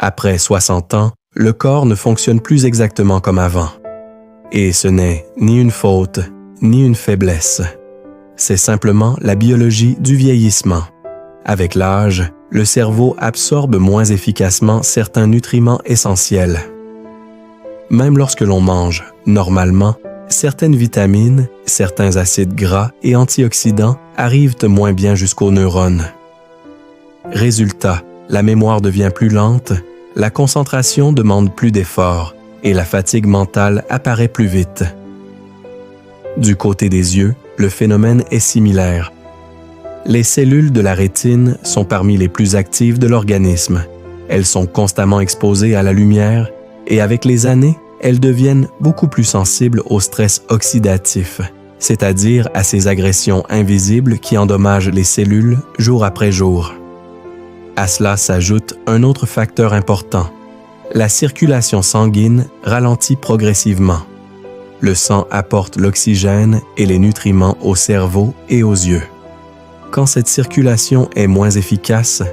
Après 60 ans, le corps ne fonctionne plus exactement comme avant. Et ce n'est ni une faute, ni une faiblesse. C'est simplement la biologie du vieillissement. Avec l'âge, le cerveau absorbe moins efficacement certains nutriments essentiels. Même lorsque l'on mange, normalement, certaines vitamines, certains acides gras et antioxydants arrivent moins bien jusqu'aux neurones. Résultat, la mémoire devient plus lente, la concentration demande plus d'efforts et la fatigue mentale apparaît plus vite. Du côté des yeux, le phénomène est similaire. Les cellules de la rétine sont parmi les plus actives de l'organisme. Elles sont constamment exposées à la lumière et avec les années, elles deviennent beaucoup plus sensibles au stress oxydatif, c'est-à-dire à ces agressions invisibles qui endommagent les cellules jour après jour. À cela s'ajoute un autre facteur important. La circulation sanguine ralentit progressivement. Le sang apporte l'oxygène et les nutriments au cerveau et aux yeux. Quand cette circulation est moins efficace,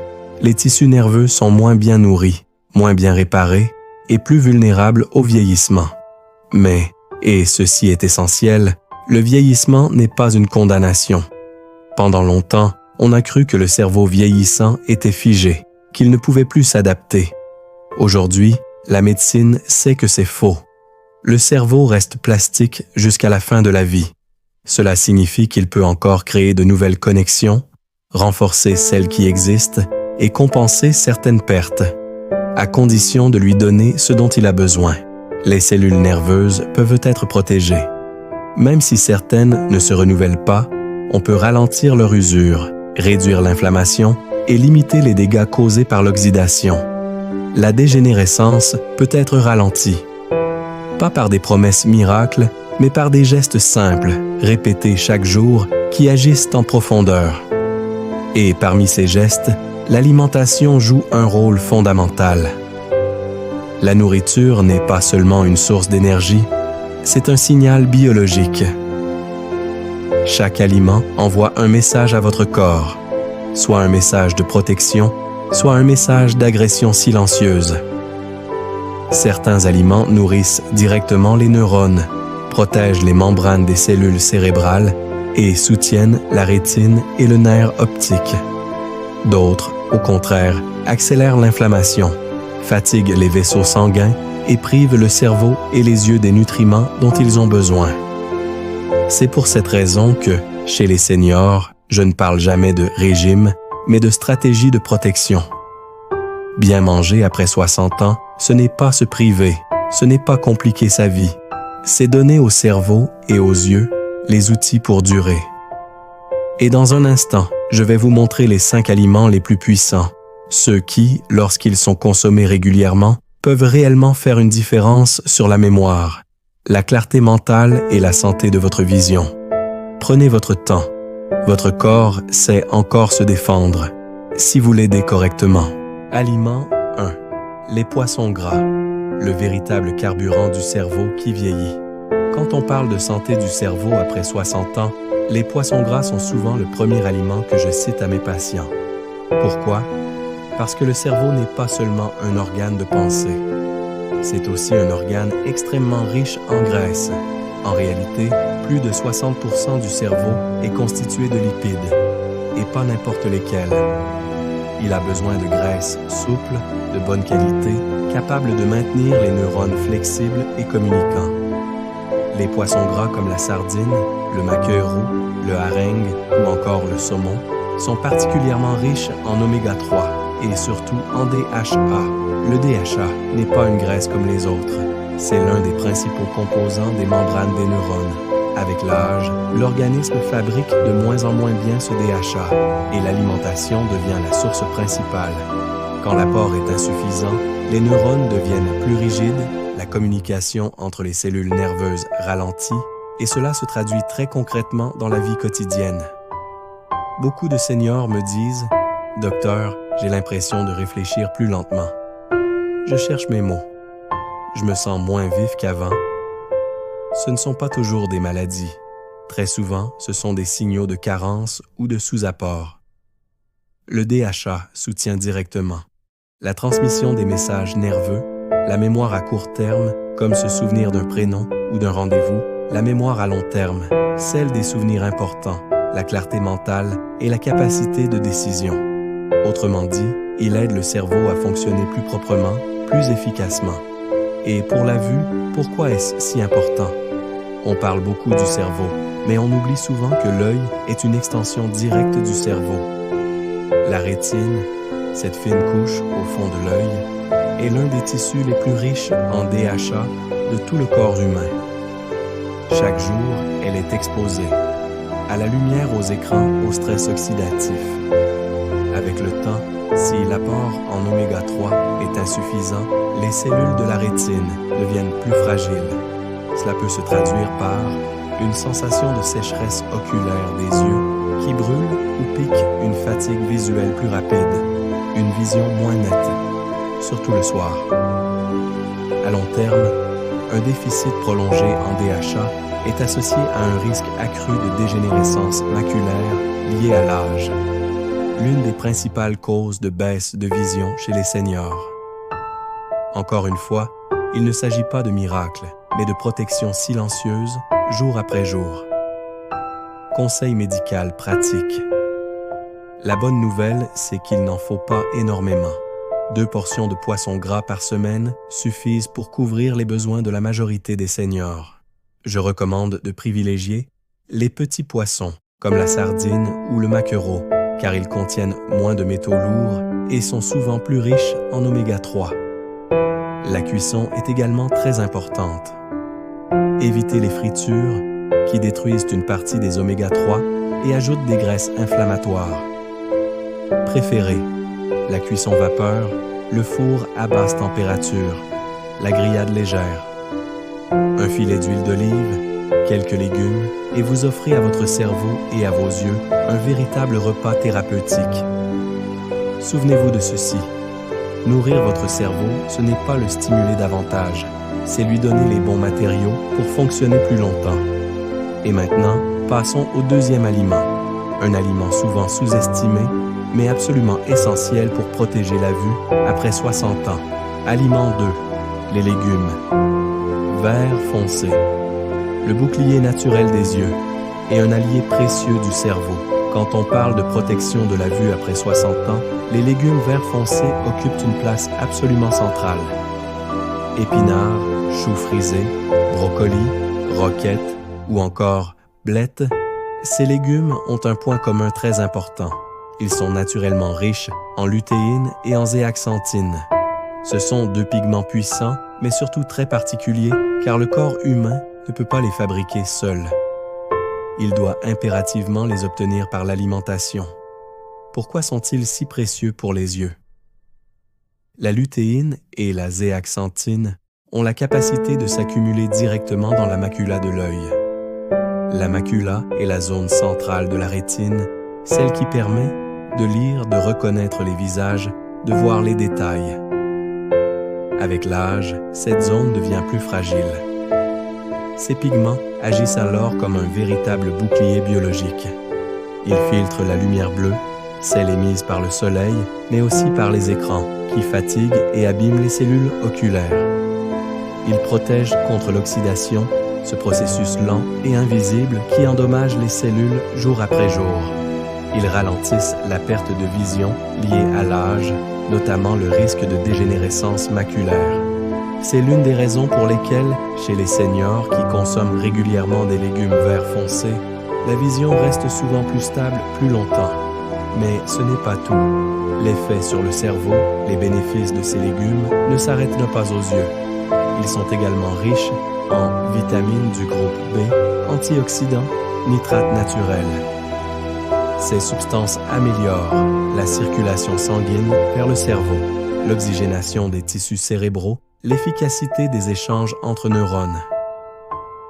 les tissus nerveux sont moins bien nourris, moins bien réparés et plus vulnérables au vieillissement. Mais, et ceci est essentiel, le vieillissement n'est pas une condamnation. Pendant longtemps, on a cru que le cerveau vieillissant était figé, qu'il ne pouvait plus s'adapter. Aujourd'hui, la médecine sait que c'est faux. Le cerveau reste plastique jusqu'à la fin de la vie. Cela signifie qu'il peut encore créer de nouvelles connexions, renforcer celles qui existent et compenser certaines pertes, à condition de lui donner ce dont il a besoin. Les cellules nerveuses peuvent être protégées. Même si certaines ne se renouvellent pas, on peut ralentir leur usure, réduire l'inflammation et limiter les dégâts causés par l'oxydation. La dégénérescence peut être ralentie. Pas par des promesses miracles, mais par des gestes simples, répétés chaque jour, qui agissent en profondeur. Et parmi ces gestes, l'alimentation joue un rôle fondamental. La nourriture n'est pas seulement une source d'énergie, c'est un signal biologique. Chaque aliment envoie un message à votre corps, soit un message de protection, soit un message d'agression silencieuse. Certains aliments nourrissent directement les neurones, protègent les membranes des cellules cérébrales et soutiennent la rétine et le nerf optique. D'autres, au contraire, accélèrent l'inflammation, fatiguent les vaisseaux sanguins et privent le cerveau et les yeux des nutriments dont ils ont besoin. C'est pour cette raison que, chez les seniors, je ne parle jamais de régime, mais de stratégie de protection. Bien manger après 60 ans, ce n'est pas se priver, ce n'est pas compliquer sa vie. C'est donner au cerveau et aux yeux les outils pour durer. Et dans un instant, je vais vous montrer les 5 aliments les plus puissants, ceux qui, lorsqu'ils sont consommés régulièrement, peuvent réellement faire une différence sur la mémoire, la clarté mentale et la santé de votre vision. Prenez votre temps. Votre corps sait encore se défendre, si vous l'aidez correctement. Aliment 1. Les poissons gras, le véritable carburant du cerveau qui vieillit. Quand on parle de santé du cerveau après 60 ans, les poissons gras sont souvent le premier aliment que je cite à mes patients. Pourquoi? Parce que le cerveau n'est pas seulement un organe de pensée. C'est aussi un organe extrêmement riche en graisse. En réalité, plus de 60% du cerveau est constitué de lipides, et pas n'importe lesquels. Il a besoin de graisse souple, de bonne qualité, capable de maintenir les neurones flexibles et communicants. Les poissons gras comme la sardine, le maquereau, le hareng ou encore le saumon sont particulièrement riches en oméga 3 et surtout en DHA. Le DHA n'est pas une graisse comme les autres. C'est l'un des principaux composants des membranes des neurones. Avec l'âge, l'organisme fabrique de moins en moins bien ce DHA et l'alimentation devient la source principale. Quand l'apport est insuffisant, les neurones deviennent plus rigides, la communication entre les cellules nerveuses ralentit et cela se traduit très concrètement dans la vie quotidienne. Beaucoup de seniors me disent « Docteur, j'ai l'impression de réfléchir plus lentement. Je cherche mes mots. Je me sens moins vif qu'avant. » Ce ne sont pas toujours des maladies. Très souvent, ce sont des signaux de carence ou de sous-apport. Le DHA soutient directement. La transmission des messages nerveux, la mémoire à court terme, comme se souvenir d'un prénom ou d'un rendez-vous, la mémoire à long terme, celle des souvenirs importants, la clarté mentale et la capacité de décision. Autrement dit, il aide le cerveau à fonctionner plus proprement, plus efficacement. Et pour la vue, pourquoi est-ce si important? On parle beaucoup du cerveau, mais on oublie souvent que l'œil est une extension directe du cerveau. La rétine, cette fine couche au fond de l'œil, est l'un des tissus les plus riches en DHA de tout le corps humain. Chaque jour, elle est exposée à la lumière, aux écrans, au stress oxydatif. Avec le temps, si l'apport en oméga 3 est insuffisant, les cellules de la rétine deviennent plus fragiles. Cela peut se traduire par une sensation de sécheresse oculaire des yeux qui brûle ou pique, une fatigue visuelle plus rapide, une vision moins nette, surtout le soir. À long terme, un déficit prolongé en DHA est associé à un risque accru de dégénérescence maculaire liée à l'âge, l'une des principales causes de baisse de vision chez les seniors. Encore une fois, il ne s'agit pas de miracle, mais de protection silencieuse, jour après jour. Conseil médical pratique. La bonne nouvelle, c'est qu'il n'en faut pas énormément. 2 portions de poisson gras par semaine suffisent pour couvrir les besoins de la majorité des seniors. Je recommande de privilégier les petits poissons, comme la sardine ou le maquereau, car ils contiennent moins de métaux lourds et sont souvent plus riches en oméga 3. La cuisson est également très importante. Évitez les fritures qui détruisent une partie des oméga 3 et ajoutent des graisses inflammatoires. Préférez la cuisson vapeur, le four à basse température, la grillade légère, un filet d'huile d'olive, quelques légumes et vous offrez à votre cerveau et à vos yeux un véritable repas thérapeutique. Souvenez-vous de ceci. Nourrir votre cerveau, ce n'est pas le stimuler davantage, c'est lui donner les bons matériaux pour fonctionner plus longtemps. Et maintenant, passons au deuxième aliment, un aliment souvent sous-estimé, mais absolument essentiel pour protéger la vue après 60 ans. Aliment 2, les légumes. Vert foncé, le bouclier naturel des yeux et un allié précieux du cerveau. Quand on parle de protection de la vue après 60 ans, les légumes verts foncés occupent une place absolument centrale. Épinards, choux frisés, brocolis, roquettes ou encore blettes, ces légumes ont un point commun très important. Ils sont naturellement riches en lutéine et en zéaxanthine. Ce sont 2 pigments puissants, mais surtout très particuliers, car le corps humain ne peut pas les fabriquer seul. Il doit impérativement les obtenir par l'alimentation. Pourquoi sont-ils si précieux pour les yeux? La lutéine et la zéaxanthine ont la capacité de s'accumuler directement dans la macula de l'œil. La macula est la zone centrale de la rétine, celle qui permet de lire, de reconnaître les visages, de voir les détails. Avec l'âge, cette zone devient plus fragile. Ces pigments agissent alors comme un véritable bouclier biologique. Ils filtrent la lumière bleue, celle émise par le soleil, mais aussi par les écrans, qui fatiguent et abîment les cellules oculaires. Ils protègent contre l'oxydation, ce processus lent et invisible qui endommage les cellules jour après jour. Ils ralentissent la perte de vision liée à l'âge, notamment le risque de dégénérescence maculaire. C'est l'une des raisons pour lesquelles, chez les seniors qui consomment régulièrement des légumes verts foncés, la vision reste souvent plus stable plus longtemps. Mais ce n'est pas tout. L'effet sur le cerveau, les bénéfices de ces légumes ne s'arrêtent pas aux yeux. Ils sont également riches en vitamines du groupe B, antioxydants, nitrates naturels. Ces substances améliorent la circulation sanguine vers le cerveau, l'oxygénation des tissus cérébraux, l'efficacité des échanges entre neurones.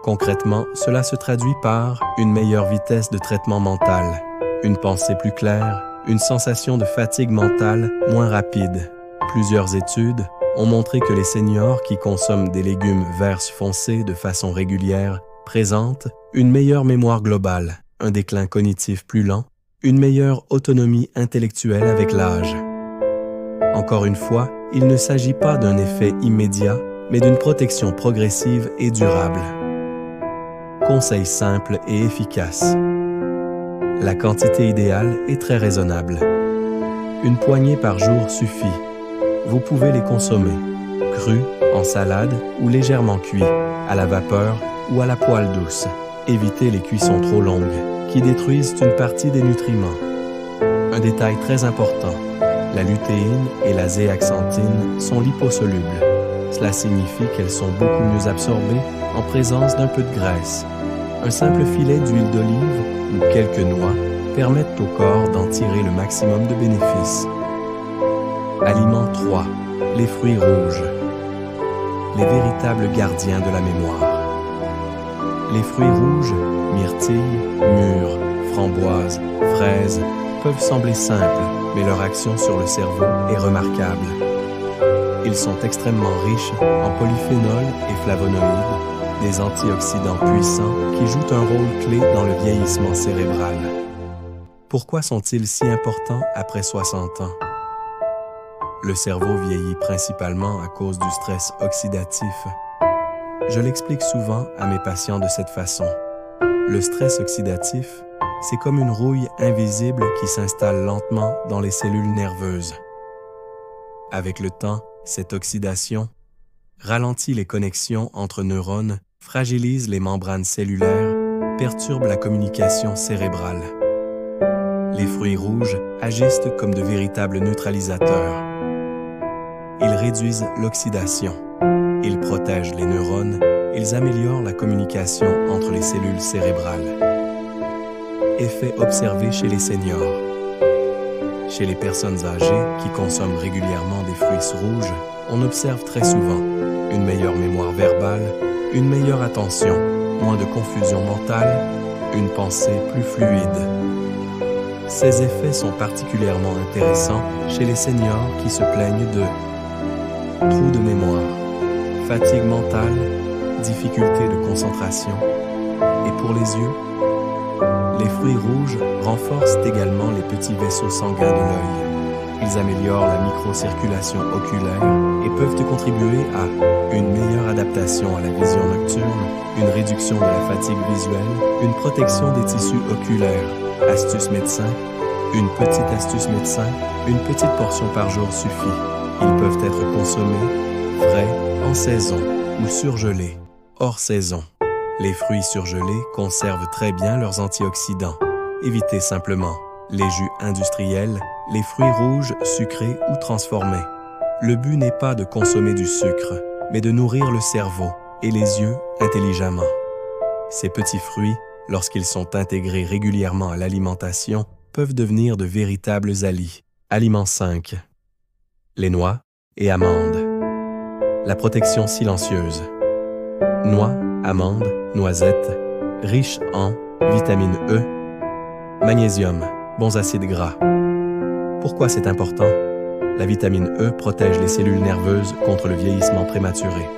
Concrètement, cela se traduit par une meilleure vitesse de traitement mental, une pensée plus claire, une sensation de fatigue mentale moins rapide. Plusieurs études ont montré que les seniors qui consomment des légumes verts foncés de façon régulière présentent une meilleure mémoire globale, un déclin cognitif plus lent, une meilleure autonomie intellectuelle avec l'âge. Encore une fois, il ne s'agit pas d'un effet immédiat, mais d'une protection progressive et durable. Conseil simple et efficace. La quantité idéale est très raisonnable. Une poignée par jour suffit. Vous pouvez les consommer, crus, en salade ou légèrement cuits, à la vapeur ou à la poêle douce. Évitez les cuissons trop longues, qui détruisent une partie des nutriments. Un détail très important, la lutéine et la zéaxanthine sont liposolubles. Cela signifie qu'elles sont beaucoup mieux absorbées en présence d'un peu de graisse. Un simple filet d'huile d'olive ou quelques noix permettent au corps d'en tirer le maximum de bénéfices. Aliment 3. Les fruits rouges. Les véritables gardiens de la mémoire. Les fruits rouges, myrtilles, mûres, framboises, fraises, peuvent sembler simples, mais leur action sur le cerveau est remarquable. Ils sont extrêmement riches en polyphénols et flavonoïdes, des antioxydants puissants qui jouent un rôle clé dans le vieillissement cérébral. Pourquoi sont-ils si importants après 60 ans? Le cerveau vieillit principalement à cause du stress oxydatif. Je l'explique souvent à mes patients de cette façon. Le stress oxydatif, c'est comme une rouille invisible qui s'installe lentement dans les cellules nerveuses. Avec le temps, cette oxydation ralentit les connexions entre neurones, fragilise les membranes cellulaires, perturbe la communication cérébrale. Les fruits rouges agissent comme de véritables neutralisateurs. Ils réduisent l'oxydation, ils protègent les neurones, ils améliorent la communication entre les cellules cérébrales. Effet observé chez les seniors. Chez les personnes âgées qui consomment régulièrement des fruits rouges, on observe très souvent une meilleure mémoire verbale, une meilleure attention, moins de confusion mentale, une pensée plus fluide. Ces effets sont particulièrement intéressants chez les seniors qui se plaignent de trous de mémoire, fatigue mentale, difficulté de concentration. Et pour les yeux, les fruits rouges renforcent également les petits vaisseaux sanguins de l'œil. Ils améliorent la microcirculation oculaire et peuvent contribuer à une meilleure adaptation à la vision nocturne, une réduction de la fatigue visuelle, une protection des tissus oculaires. Astuce médecin, une petite astuce médecin, une petite portion par jour suffit. Ils peuvent être consommés frais, en saison ou surgelés, hors saison. Les fruits surgelés conservent très bien leurs antioxydants. Évitez simplement les jus industriels, les fruits rouges sucrés ou transformés. Le but n'est pas de consommer du sucre, mais de nourrir le cerveau et les yeux intelligemment. Ces petits fruits, lorsqu'ils sont intégrés régulièrement à l'alimentation, peuvent devenir de véritables alliés. Aliment 5. Les noix et amandes. La protection silencieuse. Noix, amandes, noisettes, riches en vitamine E, magnésium, bons acides gras. Pourquoi c'est important? La vitamine E protège les cellules nerveuses contre le vieillissement prématuré.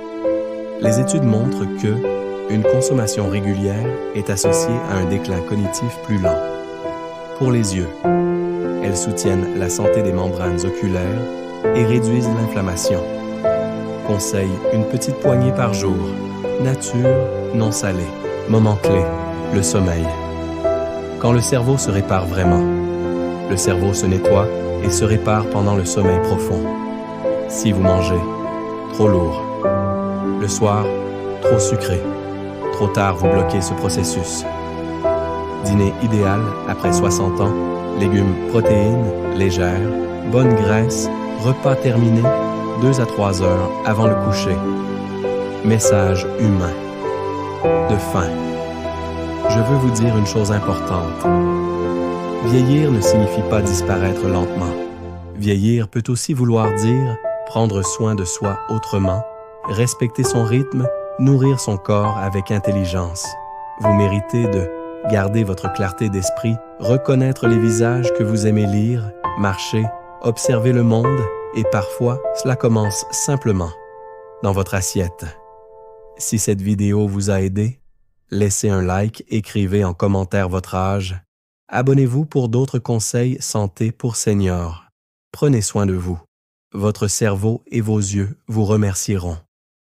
Les études montrent que une consommation régulière est associée à un déclin cognitif plus lent. Pour les yeux, elles soutiennent la santé des membranes oculaires et réduisent l'inflammation. Conseil, une petite poignée par jour. Nature, non salée. Moment clé, le sommeil. Quand le cerveau se répare vraiment, le cerveau se nettoie et se répare pendant le sommeil profond. Si vous mangez trop lourd, le soir, trop sucré, trop tard vous bloquez ce processus. Dîner idéal après 60 ans, légumes, protéines, légères, bonne graisse, repas terminé 2 à 3 heures avant le coucher. Message humain. De fin. Je veux vous dire une chose importante. Vieillir ne signifie pas disparaître lentement. Vieillir peut aussi vouloir dire prendre soin de soi autrement, respecter son rythme, nourrir son corps avec intelligence. Vous méritez de garder votre clarté d'esprit, reconnaître les visages que vous aimez lire, marcher, observer le monde, et parfois, cela commence simplement dans votre assiette. Si cette vidéo vous a aidé, laissez un like, écrivez en commentaire votre âge. Abonnez-vous pour d'autres conseils santé pour seniors. Prenez soin de vous. votre cerveau et vos yeux vous remercieront.